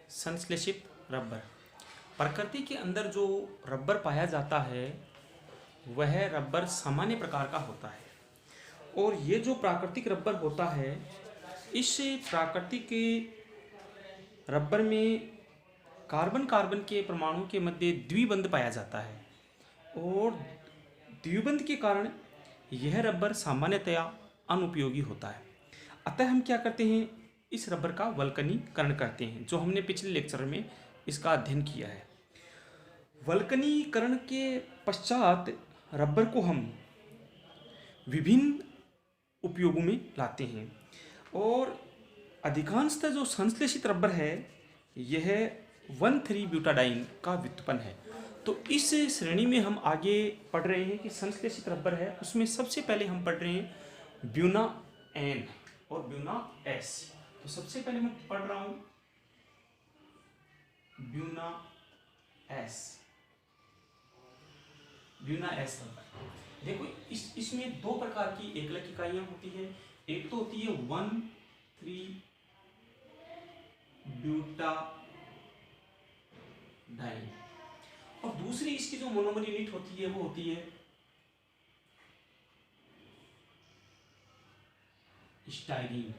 संश्लेषित रबर। प्रकृति के अंदर जो रबर पाया जाता है वह रबर सामान्य प्रकार का होता है और ये जो प्राकृतिक रबर होता है इस प्राकृतिक रबर में कार्बन कार्बन के परमाणु के मध्य द्विबंध पाया जाता है और द्विबंध के कारण यह रबर सामान्यतया अनुपयोगी होता है। अतः हम क्या करते हैं, इस रबर का वल्कनीकरण करते हैं, जो हमने पिछले लेक्चर में इसका अध्ययन किया है। वल्कनीकरण के पश्चात रबर को हम विभिन्न उपयोगों में लाते हैं और अधिकांशतः जो संश्लेषित रबर है यह 1,3-ब्यूटाडाइन का व्युत्पन्न है। तो इस श्रेणी में हम आगे पढ़ रहे हैं कि संश्लेषित रबर है, उसमें सबसे पहले हम पढ़ रहे हैं ब्यूना एन और ब्यूना एस। तो सबसे पहले मैं पढ़ रहा हूं Buena S. Buena S rubber देखो, इसमें दो प्रकार की एकलक इकाइयां होती है। एक तो होती है 1,3-ब्यूटाडाइन और दूसरी इसकी जो मोनोमर यूनिट होती है वो होती है स्टाइरीन।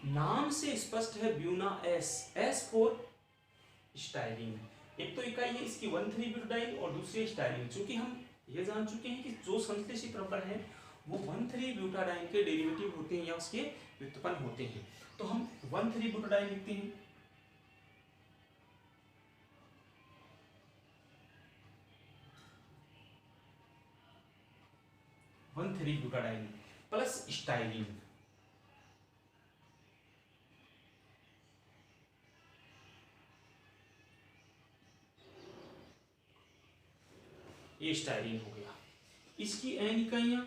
नाम से स्पष्ट है Buena S, S for styrene. एक तो इकाई है इसकी 1,3-ब्यूटाडाइन और दूसरी स्टाइरीन। चूंकि हम ये जान चुके हैं कि जो संश्लेषित रबर है वो 1,3-ब्यूटाडाइन के डेरिवेटिव होते हैं या उसके व्युत्पन्न होते हैं। तो हम 1,3-ब्यूटाडाइन लिखते हैं, ब्यूटाडाइन प्लस स्टाइरीन। ये स्टाइरीन हो गया। इसकी एन इकाइयां,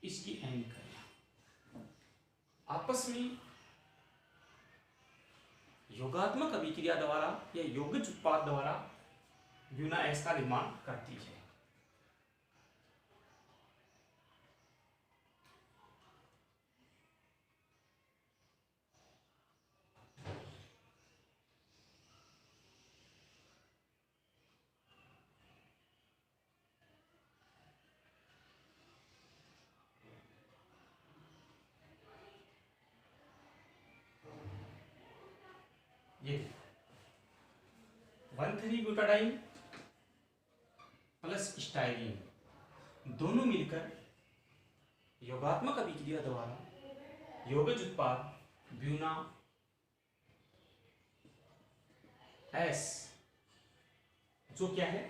इसकी एन इकाइयां आपस में योगात्मक अभिक्रिया द्वारा या यौगिक उत्पाद द्वारा ब्यूना एस का निर्माण करती है। ये 1,3-ब्यूटाडाइन प्लस स्टाइरीन दोनों मिलकर योगात्मक अभिक्रिया द्वारा यौगिक उत्पाद ब्यूना एस, जो क्या है,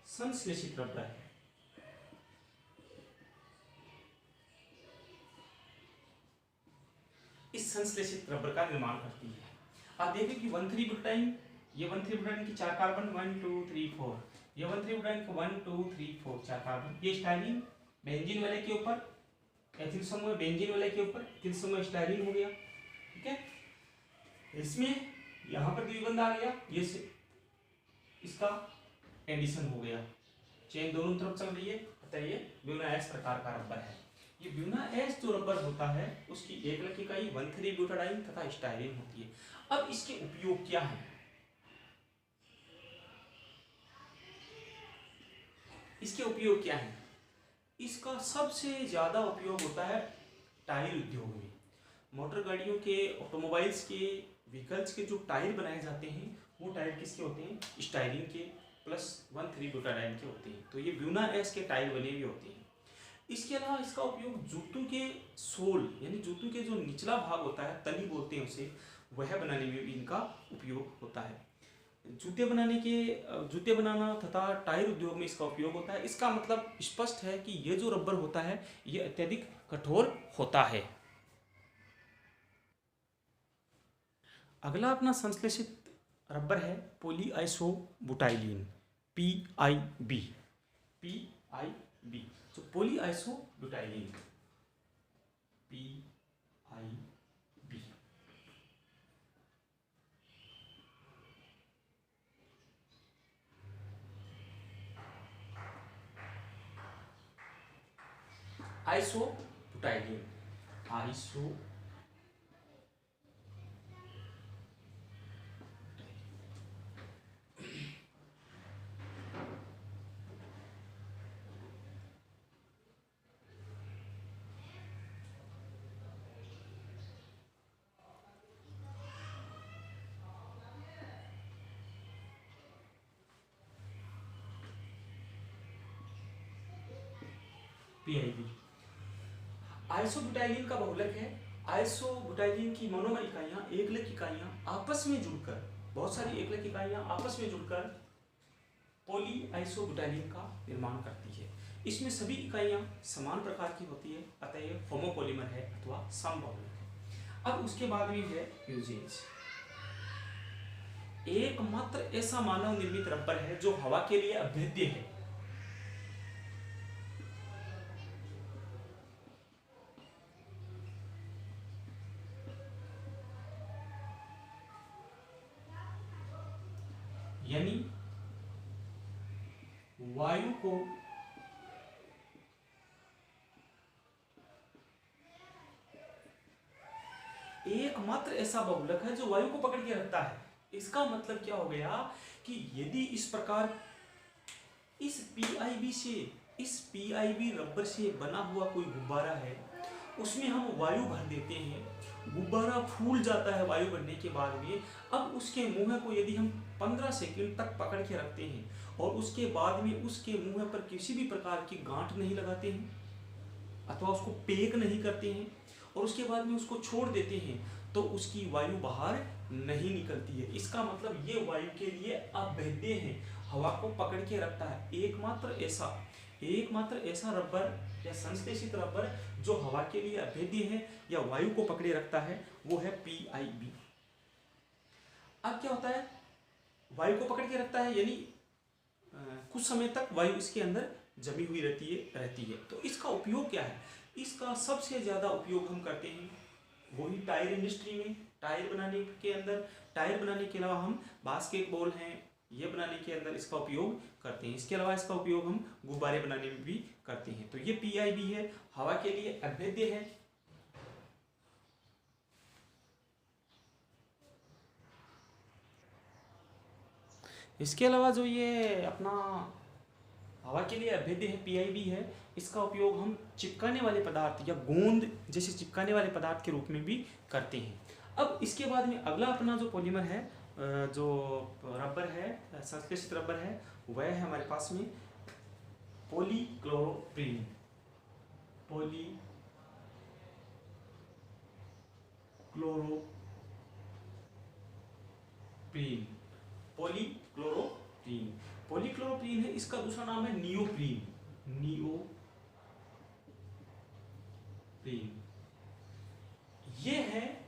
संश्लेषित रबर है। इस संश्लेषित रबर का निर्माण करती है। आप देखिए कि 1,3-ब्यूटाडाइन, ये 1,3-ब्यूटाडाइन की 4 कार्बन 1 2 3 4, ये 1,3-ब्यूटाडाइन को 1 2 3 4 4 कार्बन। ये स्टाइरीन बेंजीन वाले के ऊपर, एथिल समूह बेंजीन वाले के ऊपर एथिल समूह स्टाइरीन हो गया। ठीक है, इसमें यहां पर द्विबंध आ गया, ये इसका एडिशन हो गया, चेन दोनों तरफ चल रही है। अतः ये ब्यूना एस प्रकार का रबर है। ये ब्यूना एस जो रबर होता है उसकी एकलक इकाई 1,3-ब्यूटाडाइन तथा स्टाइरीन होती है। अब इसके उपयोग क्या है? इसके उपयोग क्या है? इसका सबसे ज्यादा उपयोग होता है टायर उद्योग में। मोटर गाड़ियों के, ऑटोमोबाइल्स के, व्हीकल्स के जो टायर बनाए जाते हैं वो टायर किसके होते हैं? स्टाइरीन के प्लस 1,3-ब्यूटाडाइन के होते हैं। तो ये ब्यूना एस के टायर बने हुए होते हैं। इसके अलावा इसका उपयोग जूतों के सोल यानी जूतों के जो निचला भाग होता है, तली बोलते हैं उसे, वह बनाने में भी इनका उपयोग होता है। जूते बनाना तथा टायर उद्योग में इसका उपयोग होता है। इसका मतलब स्पष्ट है कि ये जो रबर होता है ये अत्यधिक कठोर होता है। अगला अपना संश्लेषित रबर है पॉलीआइसोब्यूटाइलीन, PIB। तो पॉलीआइसोब्यूटाइलीन PIB आइसोब्यूटाइलीन PIB। आइसोब्यूटाइलिन का बहुलक है। आइसोब्यूटाइलिन की मोनोमर इकाइयां, एकलक इकाइयां आपस में जुड़कर, बहुत सारी एकलक इकाइयां आपस में जुड़कर पॉली आइसोब्यूटाइलिन का निर्माण करती है। इसमें सभी इकाइयां समान प्रकार की होती है, अतः यह होमोपॉलीमर है अथवा समबहुलक है। अब उसके बाद में है यूजेज। एकमात्र ऐसा मानव निर्मित रबर है जो हवा के लिए अभेद्य है। यानी वायु को एकमात्र ऐसा बहुलक है जो वायु को पकड़ के रखता है। इसका मतलब क्या हो गया कि यदि इस प्रकार इस पीआईबी रबर से बना हुआ कोई गुब्बारा है, उसमें हम वायु भर देते हैं, गुब्बारा फूल जाता है वायु भरने के बाद में। अब उसके मुंह को यदि हम 15 सेकंड तक पकड़ के रखते हैं और उसके बाद में उसके मुंह पर किसी भी प्रकार की गांठ नहीं लगाते हैं अथवा उसको पैक नहीं करते हैं और उसके बाद में उसको छोड़ देते हैं, तो उसकी वायु बाहर नहीं निकलती है। इसका मतलब ये वायु के लिए अभेद्य है, हवा को पकड़ के रखता है। एकमात्र ऐसा रबर या संश्लेषित रबर जो हवा के लिए अभेद्य है या वायु को पकड़े रखता है, वो है PIB। अब क्या होता है, वायु को पकड़ के रखता है, यानी कुछ समय तक वायु इसके अंदर जमी हुई रहती है। तो इसका उपयोग क्या है? इसका सबसे ज्यादा उपयोग हम करते हैं वही टायर इंडस्ट्री में, टायर बनाने के अलावा हम बास्केटबॉल हैं ये बनाने के अंदर इसका उपयोग करते हैं। इसके अलावा इसका उपयोग हम गुब्बारे बनाने में भी करते हैं। तो ये PIB है, हवा के लिए अभेद्य है। इसके अलावा जो ये अपना हवा के लिए अभेद्य है, PIB है, इसका उपयोग हम चिपकाने वाले पदार्थ या गोंद जैसे चिपकाने वाले पदार्थ के रूप में भी करते हैं। अब इसके बाद में अगला अपना जो पॉलीमर है, जो रबर है, संश्लेषित रबर है, वह है हमारे पास में पॉलीक्लोरोप्रीन। पॉलीक्लोरोप्रीन है, इसका दूसरा नाम है नियोप्रीन। ये है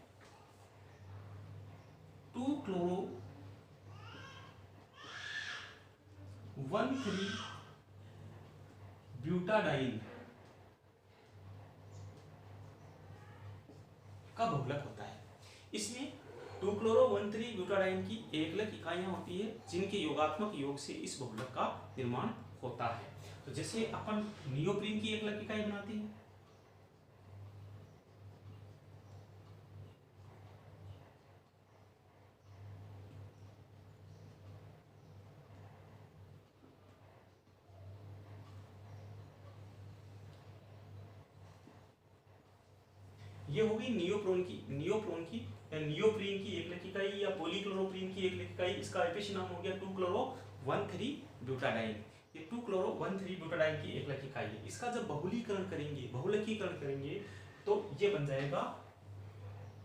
2-chloro-1,3-ब्यूटाडाइन का बहुलक होता है। इसमें 2-chloro-1,3-ब्यूटाडाइन की एकलक इकाइयां होती है जिनके योगात्मक योग से इस बहुलक का निर्माण होता है। तो जैसे अपन नियोप्रीन की एकलक इकाई बनाते हैं, ये होगी नियोप्रीन की एकलक इकाई या पॉलीक्लोरोप्रीन की एकलक इकाई। इसका आईपीसी नाम हो गया 2-chloro-1,3-ब्यूटाडाइन। ये 2-chloro-1,3-ब्यूटाडाइन की एकलक इकाई है। इसका जब बहुलकीकरण करेंगे तो ये बन जाएगा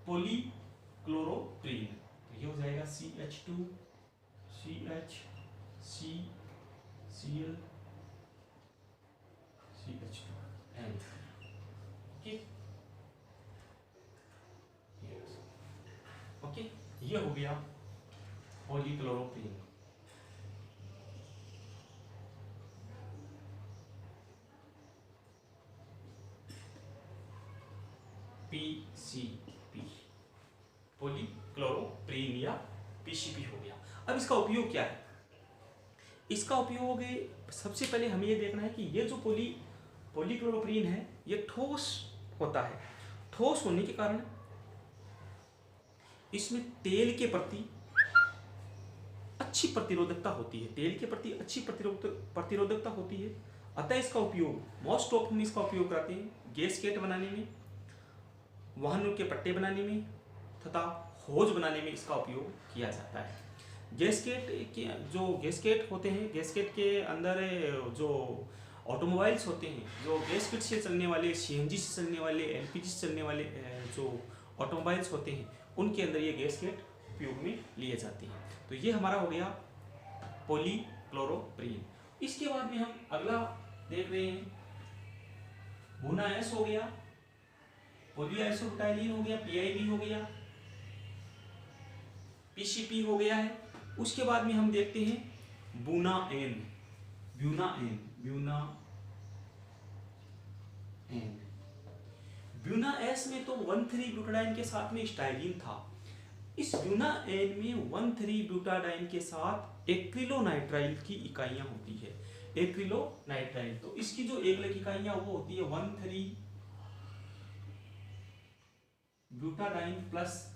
पॉलीक्लोरोप्रीन। तो ये हो जाएगा CH2 CHCCl CH2N। ओके, ये हो गया पॉलीक्लोरोप्रीन। PCP, पॉलीक्लोरोप्रीन या PCP हो गया। अब इसका उपयोग क्या है? इसका उपयोग सबसे पहले हमें ये देखना है कि ये जो पॉलीक्लोरोप्रीन है ये ठोस होता है। ठोस होने के कारण इसमें तेल के प्रति अच्छी प्रतिरोधकता होती है। अतः इसका उपयोग मोस्ट ऑफ हम इसका उपयोग करते हैं गैसकेट बनाने में, वाहनों के पट्टे बनाने में तथा होज बनाने में इसका उपयोग किया जाता है। गैसकेट होते हैं, गैसकेट के अंदर जो ऑटोमोबाइल्स होते हैं, जो गैस किट से चलने वाले, सीएनजी से चलने वाले, एलपीजी से चलने वाले जो ऑटोमोबाइल्स होते हैं, उनके अंदर ये गैस किट उपयोग में लिए जाते हैं। तो ये हमारा हो गया पॉलीक्लोरोप्रीन। इसके बाद में हम अगला देख रहे हैं, भुना एस हो गया, पॉलीआइसोब्यूटाइलीन हो गया, पीआईबी हो गया, पीसीपी हो गया है। उसके बाद में हम देखते हैं buna N, buna N, buna N. Buna S में तो 1,3-ब्यूटाडाइन के साथ में स्टाइलिन था। इस ब्यूना एन में 1,3-ब्यूटाडाइन के साथ एक्रिलोनाइट्राइल की इकाइयां होती है, एक्रिलोनाइट्राइल। तो इसकी जो एकलक इकाइयां वो होती है 1,3-ब्यूटाडाइन प्लस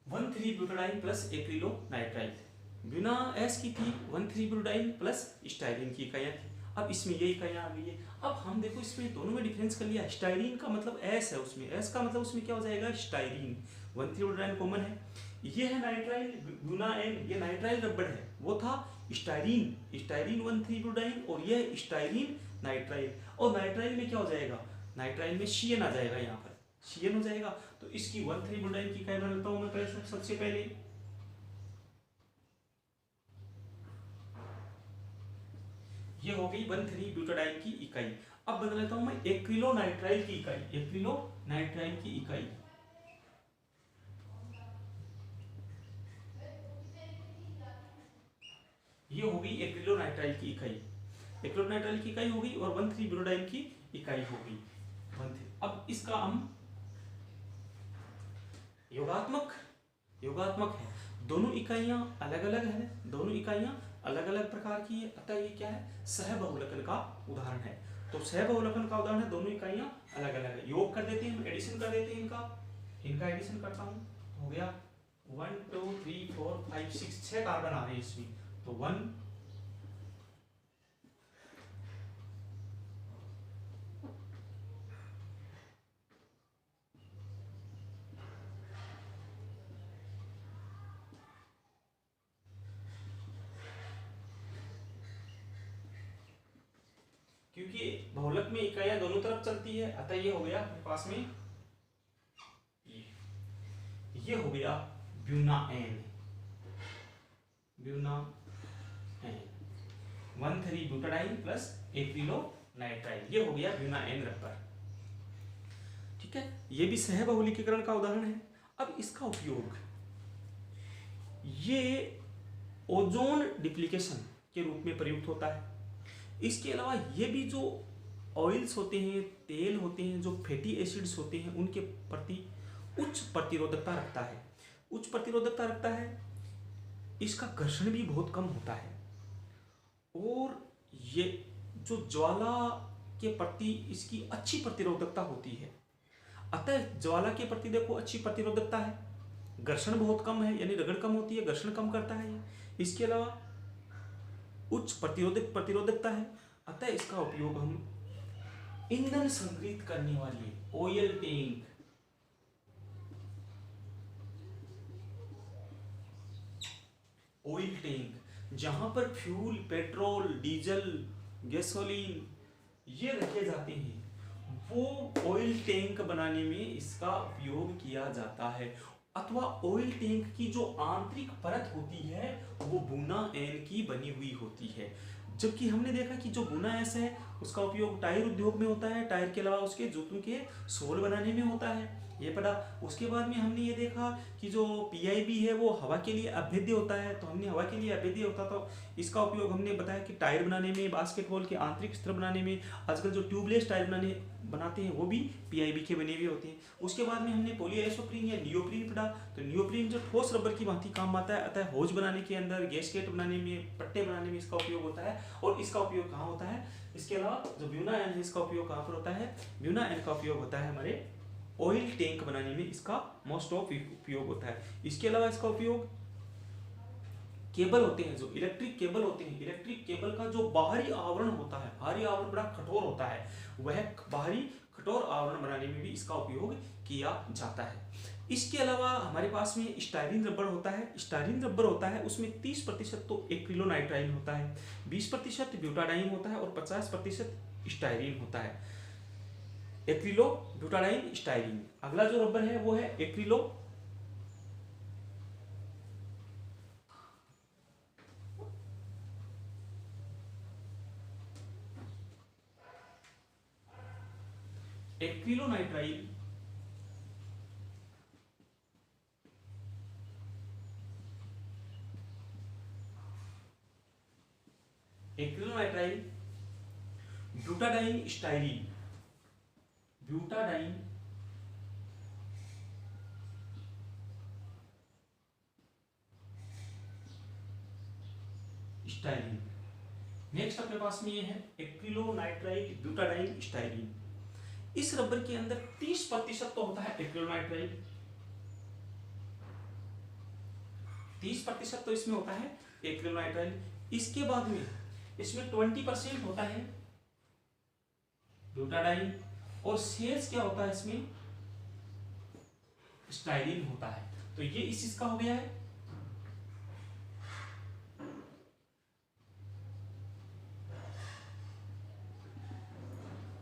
1,3-ब्यूटाडाइन प्लस एक्रिलोनाइट्राइल। बिना एस की थी 1,3-ब्यूटाडाइन प्लस स्टाइलिन की इकाइयां थी। अब इसमें ये इकाइयां आ गई है। अब हम देखो इसमें दोनों में डिफरेंस कर लिया। स्टाइलिन का मतलब एस है, उसमें एस का मतलब उसमें क्या हो जाएगा, स्टाइलिन। 1,3-ब्यूटाडाइन कॉमन है, ये है नाइट्राइल ब्यूना एन, ये नाइट्राइल रबड़ है, वो था स्टाइलिन, स्टाइलिन 1,3-ब्यूटाडाइन, और ये स्टाइलिन नाइट्राइल। और नाइट्राइल में क्या हो जाएगा, नाइट्राइल में शीएन आ जाएगा, यहाँ पर शीएन हो जाएगा। तो इसकी 1,3-ब्यूटाडाइन की इकाई बना लेता हूं मैं पहले, सबसे पहले ये हो गई 1,3-ब्यूटाडाइन की इकाई। अब बदल लेता हूं मैं एक्रिलोनाइट्राइल की इकाई, एक्रिलोनाइट्राइल की इकाई। ये हो गई एक्रिलोनाइट्राइल की इकाई, एक्रिलोनाइट्राइल की इकाई हो गई, और 1,3-ब्यूटाडाइन की इकाई हो गई 1,3। अब इसका हम योगात्मक है, दोनों इकाइयां अलग अलग है, दोनों इकाइयां अलग अलग प्रकार की है, अतः ये क्या है, सहबहुलकन का उदाहरण है। तो सहबहुलकन का उदाहरण है, दोनों इकाइयां अलग अलग है। योग कर देते हैं, एडिशन कर देते हैं, इनका एडिशन करता हूं, हो गया 1 2 3 4 5 6, 6 कार्बन आ रहे हैं इसमें। तो 1 क्योंकि बहुलक में इकाइयां दोनों तरफ चलती है, अतः ये हो गया मेरे पास में, ये हो गया ब्यूना एन, ब्यूना एन 1,3-ब्यूटाडाइन प्लस एक्रिलोनाइट्राइल, ये हो गया ब्यूना एन रबर। ठीक है, ये भी सहबहुलीकरण का उदाहरण है। अब इसका उपयोग ये ओजोन डिप्लीकेशन के रूप में प्रयुक्त होता है। इसके अलावा ये भी जो ऑयल्स होते हैं, तेल होते हैं, जो फैटी एसिड्स होते हैं, उनके प्रति उच्च प्रतिरोधकता रखता है, उच्च प्रतिरोधकता रखता है। इसका घर्षण भी बहुत कम होता है, और ये जो ज्वाला के प्रति इसकी अच्छी प्रतिरोधकता होती है। अतः ज्वाला के प्रति देखो अच्छी प्रतिरोधकता है, घर्षण बहुत कम है, यानी रगड़ कम होती है, घर्षण कम करता है। इसके अलावा उच्च प्रतिरोधकता है, अतः इसका उपयोग हम ईंधन संग्रहित करने वाले ऑयल टैंक, ऑयल टैंक जहां पर फ्यूल, पेट्रोल, डीजल, गैसोलीन ये रखे जाते हैं, वो ऑयल टैंक बनाने में इसका उपयोग किया जाता है। अथवा ऑयल टैंक की जो आंतरिक परत होती है वो बुना एन की बनी हुई होती है। जबकि हमने देखा कि जो बुना एस है उसका उपयोग टायर उद्योग में होता है, टायर के अलावा उसके जूतों के सोल बनाने में होता है, ये पढ़ा। उसके बाद में हमने ये देखा कि जो पीआईबी है वो हवा के लिए अभेद्य होता है, तो हमने हवा के लिए अभेद्य होता तो इसका उपयोग हमने बताया कि टायर बनाने में, बास्केटबॉल के आंतरिक स्तर बनाने में, आजकल जो ट्यूबलेस टायर बनाते हैं वो भी पीआईबी के बने हुए होते हैं। उसके बाद में हमने पॉलीआइसोप्रीन या नियोप्रीन पढ़ा, तो नियोप्रीन जो ठोस रबर की भांति काम आता है, अतः होज बनाने के अंदर, गैसकेट बनाने में, पट्टे बनाने में इसका उपयोग होता है। और इसका उपयोग कहाँ होता है, इसके अलावा जो ब्यूना एन है इसका उपयोग कहाँ पर होता है, ब्यूना एन का उपयोग होता है हमारे ऑयल टैंक बनाने में, इसका मोस्ट ऑफ उपयोग होता है। इसके अलावा इसका उपयोग केबल होते हैं, जो इलेक्ट्रिक केबल होते हैं, इलेक्ट्रिक केबल का जो बाहरी आवरण होता है, बाहरी आवरण बड़ा कठोर होता है, वह बाहरी कठोर आवरण बनाने में भी इसका उपयोग किया जाता है। इसके अलावा हमारे पास में स्टाइरिन रबर होता है। स्टाइरिन रबर होता है उसमें 30% तो एक्रिलोनाइट्राइल होता है, 20% ब्यूटाडाइन होता है और 50% स्टाइरिन होता है। Acrylo, butadiene, styrene. अगला जो रबर है वो है acrylo acrylonitrile, acrylonitrile, butadiene, styrene, butadiene, styrene. Next अपने पास में ये है एक्रिलोनाइट्राइल, ब्यूटाडाइन, स्टाइरिन। इस रबर के अंदर 30% तो होता है एक्रिलोनाइट्राइल, 30% तो इसमें होता है एक्रिलोनाइट्राइल। इसके बाद में इसमें 20% होता है ब्यूटाडाइन और शेष क्या होता है इसमें स्टाइरिन होता है। तो ये इस चीज का हो गया है।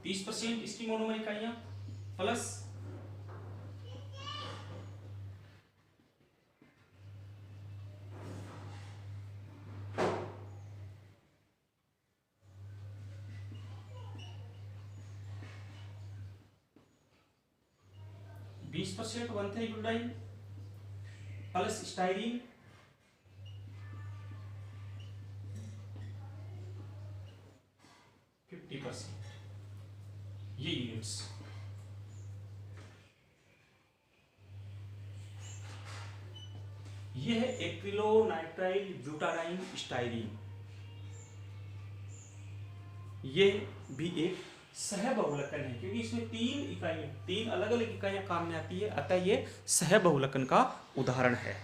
तीस % इसकी मोनोमर इकाइयां प्लस 20% 1,3-ब्यूटाडाइन प्लस स्टाइरिन 50%। ये यूनिट्स। ये है एक्रिलोनाइट्राइल, ब्यूटाडाइन, स्टाइरिन। ये भी एक सहबहुलकन है क्योंकि इसमें 3 अलग अलग इकाइयां काम में आती है, अतः ये सहबहुलकन का उदाहरण है।